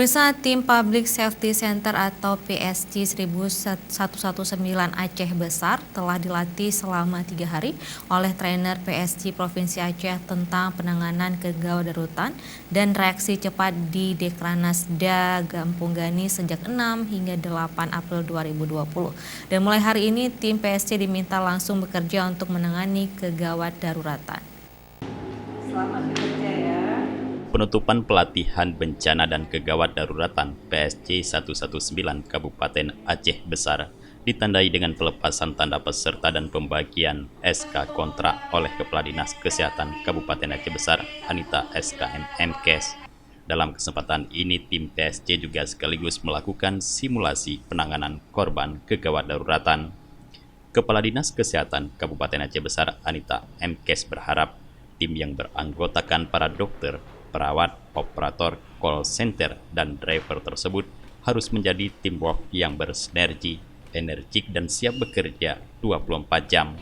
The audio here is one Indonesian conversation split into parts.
Pemirsa, tim Public Safety Center atau PSG 1119 Aceh Besar telah dilatih selama 3 hari oleh trainer PSG Provinsi Aceh tentang penanganan kegawat darurat dan reaksi cepat di Dekranasda Kampung Gani sejak 6 hingga 8 April 2020. Dan mulai hari ini tim PSG diminta langsung bekerja untuk menangani kegawat daruratan. Selamat bekerja ya. Penutupan pelatihan bencana dan kegawat daruratan PSG 119 Kabupaten Aceh Besar ditandai dengan pelepasan tanda peserta dan pembagian SK kontrak oleh Kepala Dinas Kesehatan Kabupaten Aceh Besar Anita SKM MKes. Dalam kesempatan ini tim PSG juga sekaligus melakukan simulasi penanganan korban kegawat daruratan. Kepala Dinas Kesehatan Kabupaten Aceh Besar Anita MKes berharap tim yang beranggotakan para dokter, perawat, operator, call center, dan driver tersebut harus menjadi teamwork yang bersinergi, energik, dan siap bekerja 24 jam.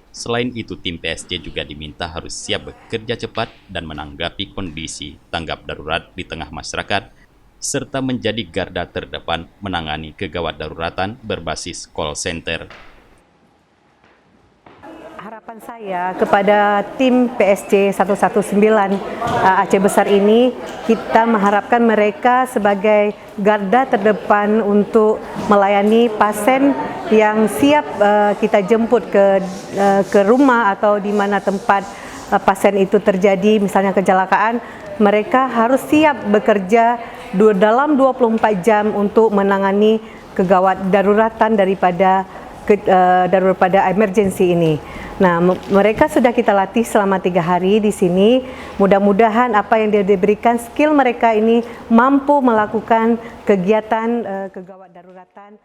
Selain itu, tim PSG juga diminta harus siap bekerja cepat dan menanggapi kondisi tanggap darurat di tengah masyarakat, serta menjadi garda terdepan menangani kegawat daruratan berbasis call center. Harapan saya kepada tim PSG 119 Aceh Besar ini, kita mengharapkan mereka sebagai garda terdepan untuk melayani pasien yang siap kita jemput ke rumah atau di mana tempat pasien itu terjadi, misalnya kecelakaan. Mereka harus siap bekerja dalam 24 jam untuk menangani kegawat daruratan daripada emergensi ini. Nah, mereka sudah kita latih selama 3 hari di sini. Mudah-mudahan apa yang diberikan skill mereka ini mampu melakukan kegiatan kegawat daruratan.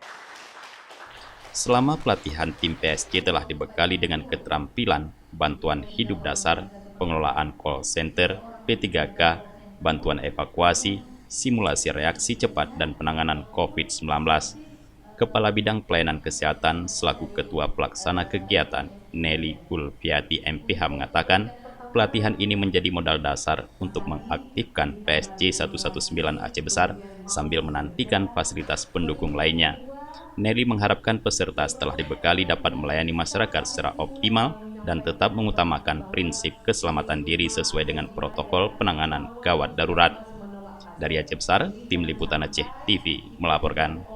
Selama pelatihan, tim PSG telah dibekali dengan keterampilan bantuan hidup dasar, pengelolaan call center, P3K, bantuan evakuasi, simulasi reaksi cepat dan penanganan COVID-19. Kepala Bidang Pelayanan Kesehatan selaku Ketua Pelaksana Kegiatan Nelly Gulfiati MPH mengatakan pelatihan ini menjadi modal dasar untuk mengaktifkan PSG 119 Aceh Besar sambil menantikan fasilitas pendukung lainnya. Nelly mengharapkan peserta setelah dibekali dapat melayani masyarakat secara optimal dan tetap mengutamakan prinsip keselamatan diri sesuai dengan protokol penanganan gawat darurat. Dari Aceh Besar, Tim Liputan Aceh TV melaporkan.